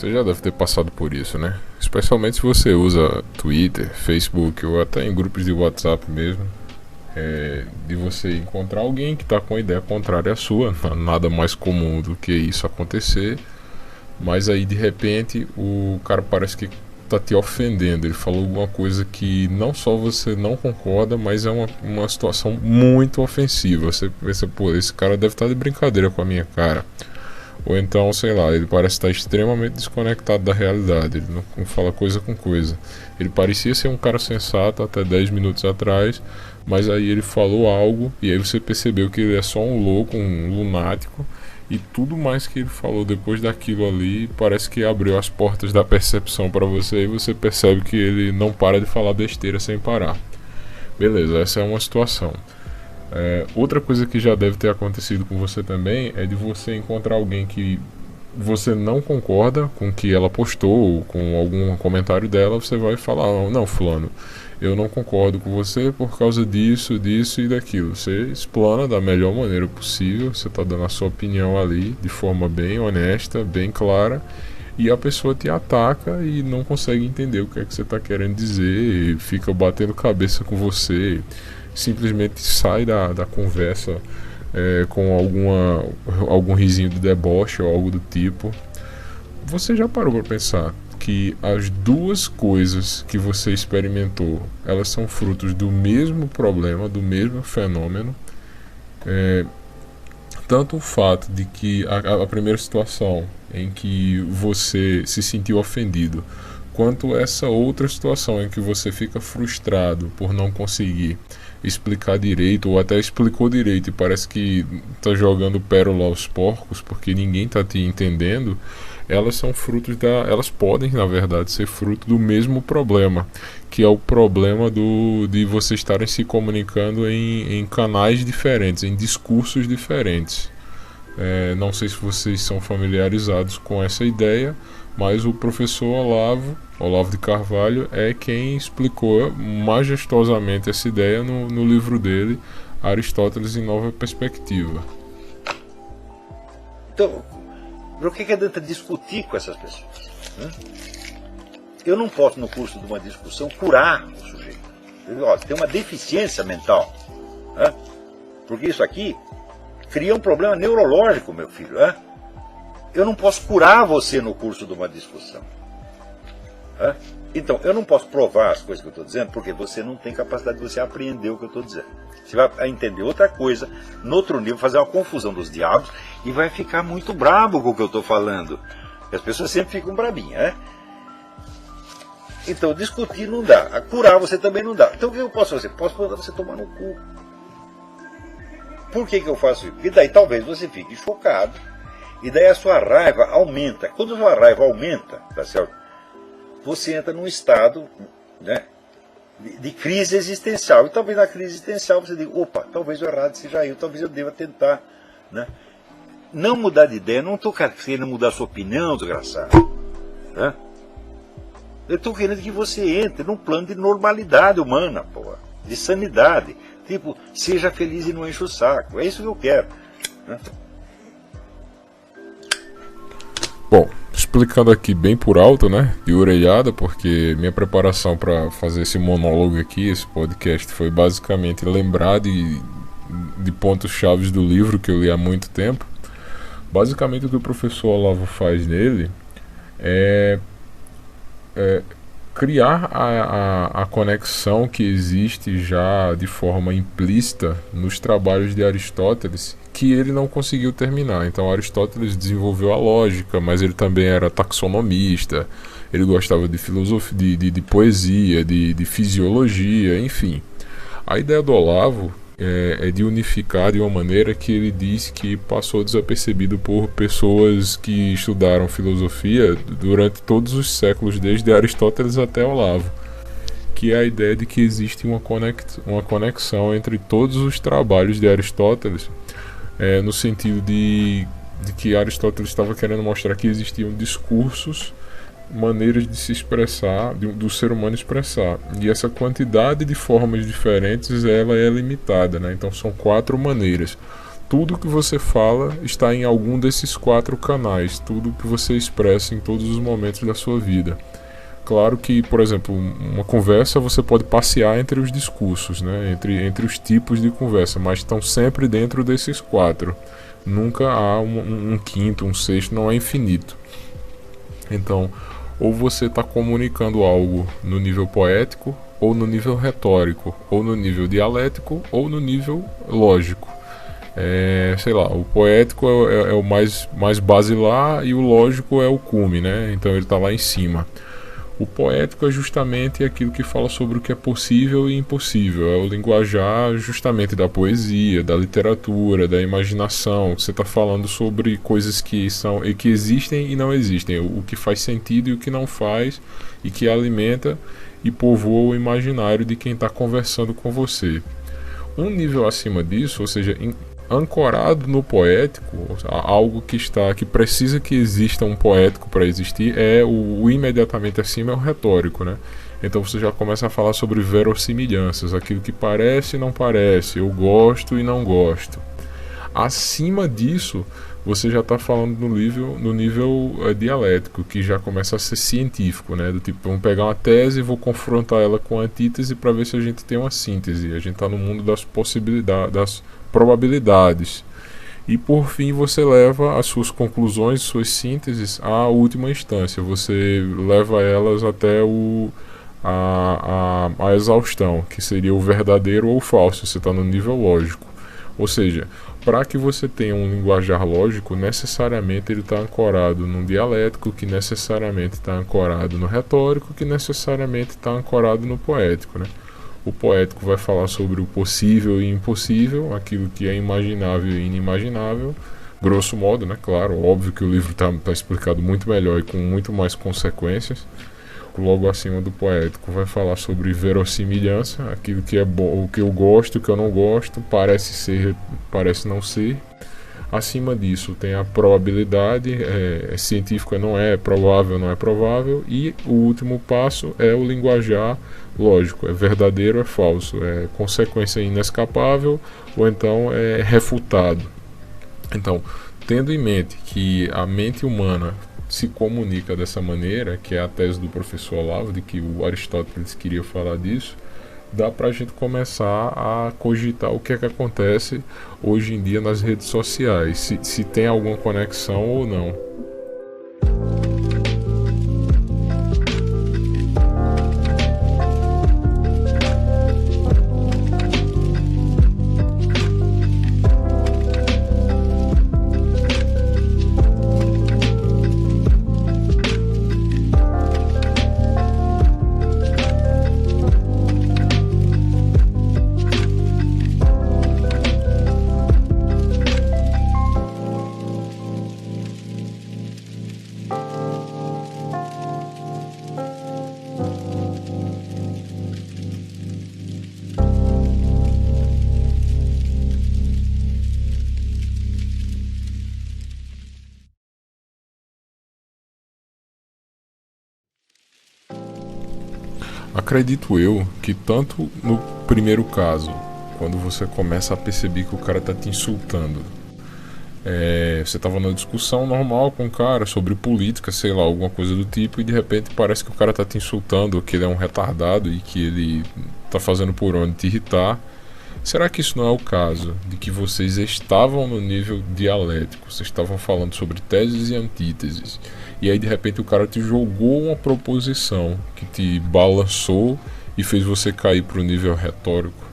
Você já deve ter passado por isso, né? Especialmente se você usa Twitter, Facebook ou até em grupos de WhatsApp mesmo. De você encontrar alguém que está com a ideia contrária à sua. Nada mais comum do que isso acontecer. Mas aí de repente o cara parece que tá te ofendendo. Ele falou alguma coisa que não só você não concorda, mas é uma situação muito ofensiva. Você pensa, pô, esse cara deve estar de brincadeira com a minha cara. Ou então, sei lá, ele parece estar extremamente desconectado da realidade. Ele não fala coisa com coisa. Ele parecia ser um cara sensato até 10 minutos atrás, mas aí ele falou algo e aí você percebeu que ele é só um louco, um lunático. E tudo mais que ele falou depois daquilo ali parece que abriu as portas da percepção para você, e você percebe que ele não para de falar besteira sem parar. Beleza, essa é uma situação. Outra coisa que já deve ter acontecido com você também é de você encontrar alguém que você não concorda com o que ela postou ou com algum comentário dela. Você vai falar, não, fulano, eu não concordo com você por causa disso, disso e daquilo. Você explana da melhor maneira possível, você está dando a sua opinião ali de forma bem honesta, bem clara, e a pessoa te ataca e não consegue entender o que é que você está querendo dizer, e fica batendo cabeça com você, simplesmente sai da conversa com algum risinho de deboche ou algo do tipo. Você já parou para pensar que as duas coisas que você experimentou, elas são frutos do mesmo problema, do mesmo fenômeno? Tanto o fato de que a primeira situação em que você se sentiu ofendido, quanto essa outra situação em que você fica frustrado por não conseguir explicar direito, ou até explicou direito e parece que está jogando pérola aos porcos porque ninguém está te entendendo, elas são frutos elas podem, na verdade, ser fruto do mesmo problema, que é o problema de vocês estarem se comunicando em canais diferentes, em discursos diferentes. Não sei se vocês são familiarizados com essa ideia, mas o professor Olavo de Carvalho é quem explicou majestosamente essa ideia no livro dele, Aristóteles em Nova Perspectiva. Então, por que adianta discutir com essas pessoas? Eu não posso, no curso de uma discussão, curar o sujeito. Olha, tem uma deficiência mental. Porque isso aqui cria um problema neurológico, meu filho. Eu não posso curar você no curso de uma discussão. Então, eu não posso provar as coisas que eu estou dizendo, porque você não tem capacidade de você apreender o que eu estou dizendo. Você vai entender outra coisa, no outro nível, fazer uma confusão dos diabos, e vai ficar muito brabo com o que eu estou falando. As pessoas sempre ficam brabinhas, Então, discutir não dá. Curar você também não dá. Então, o que eu posso fazer? Posso mandar você tomar no cu. Por que eu faço isso? Porque daí talvez você fique chocado, e daí a sua raiva aumenta. Quando a sua raiva aumenta, tá certo? Você entra num estado, de crise existencial. E talvez na crise existencial você diga, opa, talvez o errado seja eu, talvez eu deva tentar. Não mudar de ideia, não estou querendo mudar a sua opinião, desgraçado. Eu estou querendo que você entre num plano de normalidade humana, de sanidade. Tipo, seja feliz e não enche o saco. É isso que eu quero. Bom, explicando aqui bem por alto, de orelhada, porque minha preparação para fazer esse monólogo aqui, esse podcast, foi basicamente lembrar de pontos chaves do livro que eu li há muito tempo. Basicamente o que o professor Olavo faz nele é criar a conexão que existe já de forma implícita nos trabalhos de Aristóteles, que ele não conseguiu terminar. Então Aristóteles desenvolveu a lógica, mas ele também era taxonomista, ele gostava de filosofia, de poesia, de fisiologia, enfim. A ideia do Olavo é de unificar de uma maneira que ele diz que passou desapercebido por pessoas que estudaram filosofia durante todos os séculos, desde Aristóteles até Olavo, que é a ideia de que existe uma conexão entre todos os trabalhos de Aristóteles, no sentido de que Aristóteles estava querendo mostrar que existiam discursos, maneiras de se expressar, do ser humano expressar, e essa quantidade de formas diferentes ela é limitada, então são 4 maneiras. tudo que você fala está em algum desses 4 canais, tudo que você expressa em todos os momentos da sua vida. Claro que, por exemplo, uma conversa você pode passear entre os discursos, né? entre os tipos de conversa, mas estão sempre dentro desses 4. Nunca há um quinto, um sexto, não é infinito. Então, ou você está comunicando algo no nível poético, ou no nível retórico, ou no nível dialético, ou no nível lógico. Sei lá, o poético é o mais basilar e o lógico é o cume, né? Então ele está lá em cima. O poético é justamente aquilo que fala sobre o que é possível e impossível. É o linguajar justamente da poesia, da literatura, da imaginação. Você está falando sobre coisas que existem e não existem. O que faz sentido e o que não faz, e que alimenta e povoa o imaginário de quem está conversando com você. Um nível acima disso, ou seja, ancorado no poético, algo que precisa que exista um poético para existir, o imediatamente acima é o retórico, né? Então você já começa a falar sobre verossimilhanças, aquilo que parece e não parece, eu gosto e não gosto. Acima disso, você já está falando no nível dialético, que já começa a ser científico, né? Do tipo, vamos pegar uma tese e vou confrontar ela com a antítese para ver se a gente tem uma síntese. A gente está no mundo das possibilidades, das probabilidades. E por fim você leva as suas conclusões, suas sínteses à última instância. Você leva elas até a exaustão, que seria o verdadeiro ou o falso. Você está no nível lógico. Ou seja, para que você tenha um linguajar lógico, necessariamente ele está ancorado num dialético, que necessariamente está ancorado no retórico, que necessariamente está ancorado no poético, né? O poético vai falar sobre o possível e impossível, aquilo que é imaginável e inimaginável, grosso modo, né? Claro, óbvio que o livro está explicado muito melhor e com muito mais consequências. Logo acima do poético vai falar sobre verossimilhança, aquilo que é bom, o que eu gosto, o que eu não gosto, parece ser, parece não ser. Acima disso tem a probabilidade, científico não é provável, não é provável. E o último passo é o linguajar lógico, é verdadeiro, é falso, é consequência inescapável ou então é refutado. Então, tendo em mente que a mente humana se comunica dessa maneira, que é a tese do professor Olavo, de que o Aristóteles queria falar disso, dá para a gente começar a cogitar o que é que acontece hoje em dia nas redes sociais, se tem alguma conexão ou não. Acredito eu que tanto no primeiro caso, quando você começa a perceber que o cara tá te insultando, você tava numa discussão normal com o cara sobre política, sei lá, alguma coisa do tipo, e de repente parece que o cara tá te insultando, que ele é um retardado e que ele tá fazendo por onde te irritar. Será que isso não é o caso de que vocês estavam no nível dialético, vocês estavam falando sobre teses e antíteses, e aí de repente o cara te jogou uma proposição que te balançou e fez você cair para o nível retórico?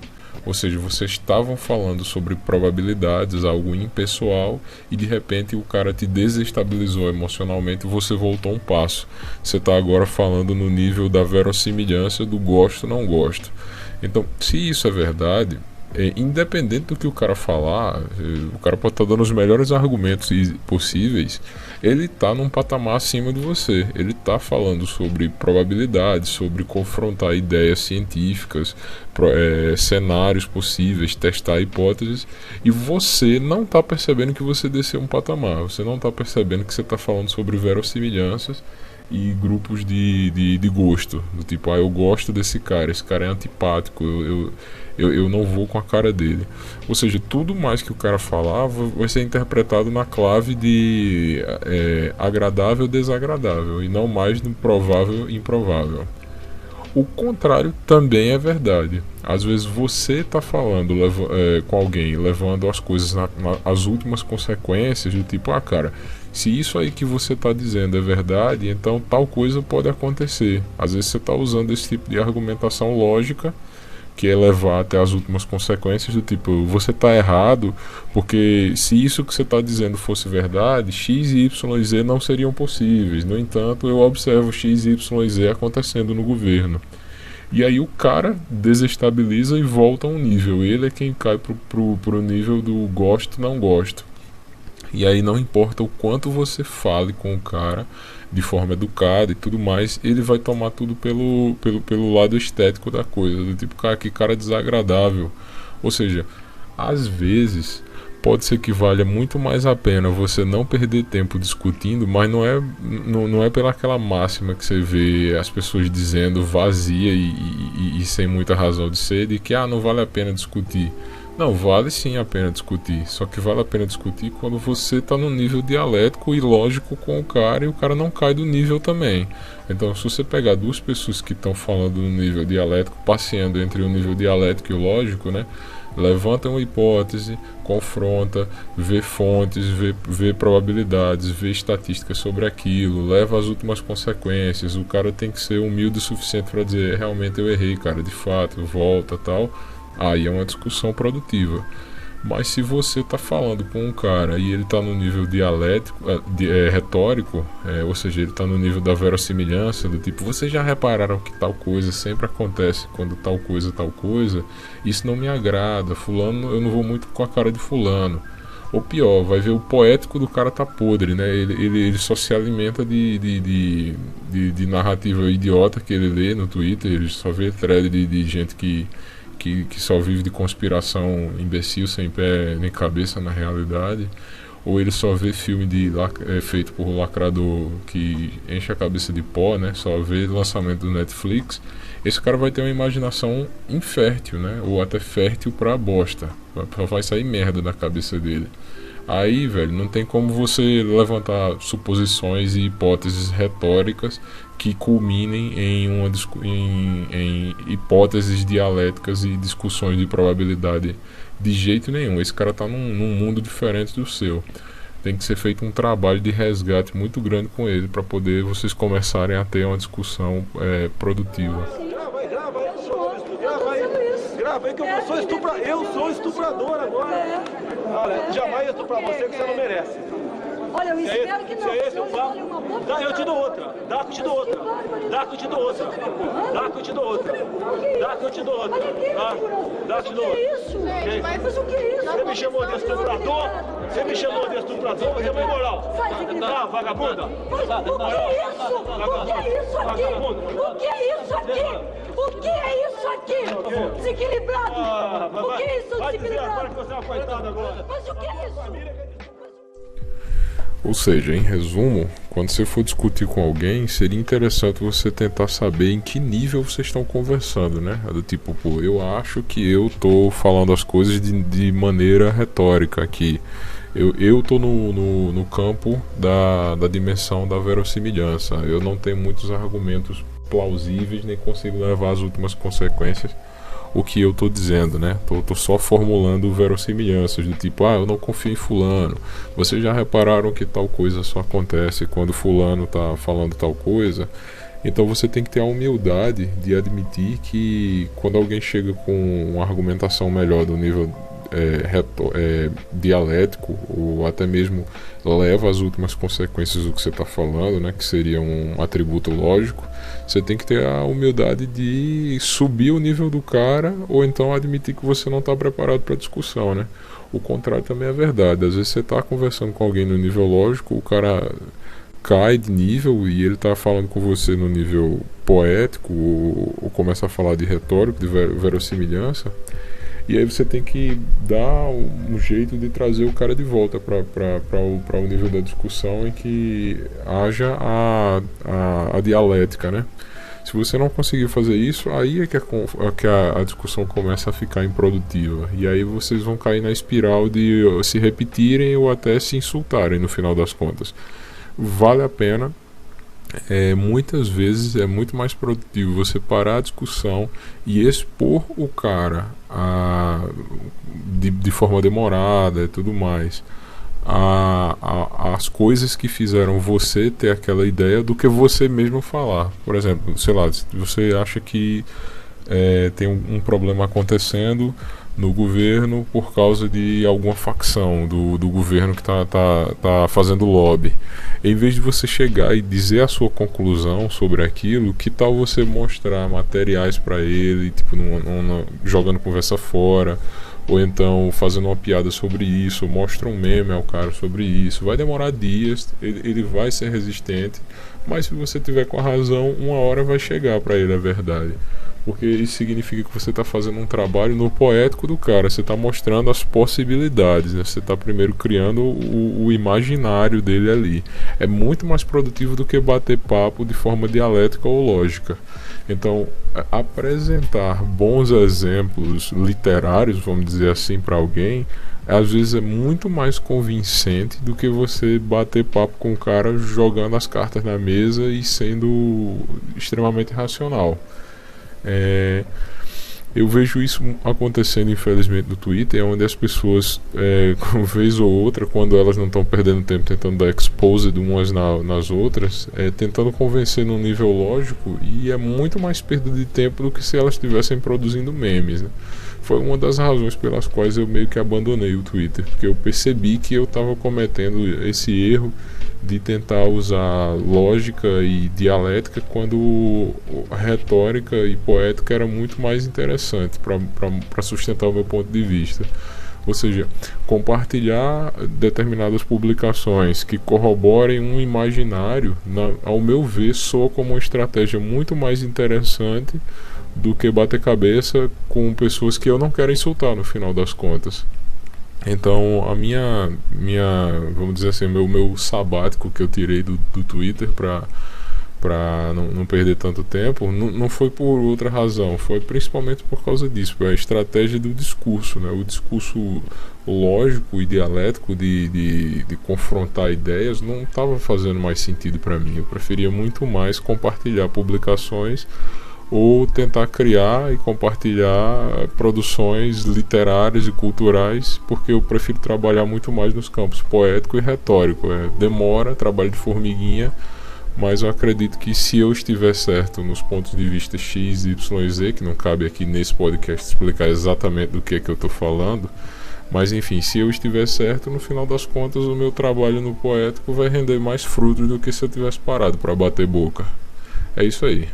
Ou seja, vocês estavam falando sobre probabilidades, algo impessoal, e de repente o cara te desestabilizou emocionalmente e você voltou um passo. Você está agora falando no nível da verossimilhança, do gosto não gosto. Então, se isso é verdade, independente do que o cara falar, o cara pode estar dando os melhores argumentos possíveis, ele está num patamar acima de você. Ele está falando sobre probabilidades, sobre confrontar ideias científicas, cenários possíveis, testar hipóteses, e você não está percebendo que você desceu um patamar, você não está percebendo que você está falando sobre verossimilhanças e grupos de gosto, do tipo, eu gosto desse cara, esse cara é antipático, eu não vou com a cara dele. Ou seja, tudo mais que o cara falava vai ser interpretado na clave de agradável, desagradável, e não mais no provável, improvável. O contrário também é verdade. Às vezes você está falando com alguém, levando as coisas às últimas consequências, do tipo, cara, se isso aí que você está dizendo é verdade, então tal coisa pode acontecer. Às vezes você está usando esse tipo de argumentação lógica, que é levar até as últimas consequências, do tipo, você está errado, porque se isso que você está dizendo fosse verdade, X, Y e Z não seriam possíveis. No entanto, eu observo X, Y e Z acontecendo no governo. E aí o cara desestabiliza e volta a um nível. Ele é quem cai pro nível do gosto, não gosto. E aí não importa o quanto você fale com o cara de forma educada e tudo mais, ele vai tomar tudo pelo lado estético da coisa, do tipo, cara, que cara desagradável. Ou seja, às vezes pode ser que valha muito mais a pena você não perder tempo discutindo, mas não é pela aquela máxima que você vê as pessoas dizendo vazia e sem muita razão de ser, de que não vale a pena discutir. Não, vale sim a pena discutir, só que vale a pena discutir quando você está no nível dialético e lógico com o cara e o cara não cai do nível também. Então, se você pegar duas pessoas que estão falando no nível dialético, passeando entre o nível dialético e o lógico, né? Levanta uma hipótese, confronta, vê fontes, vê probabilidades, vê estatísticas sobre aquilo, leva às últimas consequências. O cara tem que ser humilde o suficiente para dizer, realmente eu errei, cara, de fato, volta, tal. Aí é uma discussão produtiva. Mas se você está falando com um cara e ele está no nível dialético, retórico, ou seja, ele está no nível da verossimilhança, do tipo, vocês já repararam que tal coisa sempre acontece quando tal coisa, isso não me agrada, fulano, eu não vou muito com a cara de fulano. Ou pior, vai ver o poético do cara tá podre, né? Ele só se alimenta de narrativa idiota que ele lê no Twitter, ele só vê thread de gente que só vive de conspiração imbecil, sem pé nem cabeça na realidade, ou ele só vê filme feito por lacrador que enche a cabeça de pó, né? Só vê lançamento do Netflix. Esse cara vai ter uma imaginação infértil, né? Ou até fértil pra bosta. Só vai sair merda da cabeça dele. Aí, velho, não tem como você levantar suposições e hipóteses retóricas que culminem em hipóteses dialéticas e discussões de probabilidade de jeito nenhum. Esse cara tá num mundo diferente do seu. Tem que ser feito um trabalho de resgate muito grande com ele para poder vocês começarem a ter uma discussão produtiva. Grava aí que eu sou estuprador agora. Olha, jamais estuprar você que você não merece. Olha, eu espero que não. Se é esse o papo, eu te dou outra. Dá que eu te dou outra. Dá que eu te dou outra. Dá que eu te dou outra. Dá que eu te dou outra. Dá que eu te dou outra. O que é isso? Mas o que é isso? Você me chamou de estuprador? Você me chamou de estuprador? Você é uma imoral. Ah, vagabunda. O que é isso aqui? O que é isso aqui? O que é isso aqui? Desequilibrado. O que é isso Vai dizer agora desequilibrado? que você é uma coitada agora. Mas o que é isso? Ou seja, em resumo, quando você for discutir com alguém, seria interessante você tentar saber em que nível vocês estão conversando, né? Do tipo, pô, eu acho que eu tô falando as coisas de maneira retórica aqui. Eu tô no campo da dimensão da verossimilhança. Eu não tenho muitos argumentos plausíveis, nem consigo levar às últimas consequências o que eu tô dizendo, né? Tô só formulando verossimilhanças do tipo, eu não confio em fulano. Vocês já repararam que tal coisa só acontece quando fulano tá falando tal coisa? Então você tem que ter a humildade de admitir que quando alguém chega com uma argumentação melhor do nível dialético, ou até mesmo leva às últimas consequências do que você está falando, né, que seria um atributo lógico, você tem que ter a humildade de subir o nível do cara, ou então admitir que você não está preparado para a discussão, né? O contrário também é verdade. Às vezes você está conversando com alguém no nível lógico, o cara cai de nível e ele está falando com você no nível poético, ou começa a falar de retórico, de verossimilhança. E aí você tem que dar um jeito de trazer o cara de volta para o nível da discussão em que haja a dialética, né? Se você não conseguir fazer isso, aí é que a discussão começa a ficar improdutiva. E aí vocês vão cair na espiral de se repetirem ou até se insultarem no final das contas. Vale a pena. Muitas vezes é muito mais produtivo você parar a discussão e expor o cara de forma demorada e tudo mais as coisas que fizeram você ter aquela ideia do que você mesmo falar. Por exemplo, sei lá, se você acha que tem um problema acontecendo no governo por causa de alguma facção do governo que tá fazendo lobby. Em vez de você chegar e dizer a sua conclusão sobre aquilo, que tal você mostrar materiais para ele, tipo, jogando conversa fora, ou então fazendo uma piada sobre isso, mostra um meme ao cara sobre isso. Vai demorar dias, ele vai ser resistente, mas se você tiver com a razão, uma hora vai chegar para ele a verdade. Porque isso significa que você está fazendo um trabalho no poético do cara, você está mostrando as possibilidades, né? Você está primeiro criando o imaginário dele ali. É muito mais produtivo do que bater papo de forma dialética ou lógica. Então, apresentar bons exemplos literários, vamos dizer assim, para alguém, às vezes é muito mais convincente do que você bater papo com o cara jogando as cartas na mesa e sendo extremamente racional. Eu vejo isso acontecendo infelizmente no Twitter, onde as pessoas, uma vez ou outra, quando elas não estão perdendo tempo tentando dar exposed umas nas outras, tentando convencer num nível lógico, e é muito mais perda de tempo do que se elas estivessem produzindo memes, né? Foi uma das razões pelas quais eu meio que abandonei o Twitter, porque eu percebi que eu estava cometendo esse erro de tentar usar lógica e dialética quando a retórica e poética era muito mais interessante para sustentar o meu ponto de vista. Ou seja, compartilhar determinadas publicações que corroborem um imaginário, ao meu ver, soa como uma estratégia muito mais interessante do que bater cabeça com pessoas que eu não quero insultar no final das contas. Então a minha vamos dizer assim, meu sabático que eu tirei do Twitter para não perder tanto tempo, não foi por outra razão, foi principalmente por causa disso, a estratégia do discurso, né? O discurso lógico e dialético de confrontar ideias não estava fazendo mais sentido para mim. Eu preferia muito mais compartilhar publicações ou tentar criar e compartilhar produções literárias e culturais, porque eu prefiro trabalhar muito mais nos campos poético e retórico. Demora, trabalho de formiguinha, mas eu acredito que se eu estiver certo nos pontos de vista X, Y e Z, que não cabe aqui nesse podcast explicar exatamente do que é que eu estou falando, mas enfim, se eu estiver certo, no final das contas o meu trabalho no poético vai render mais frutos do que se eu tivesse parado para bater boca. É isso aí.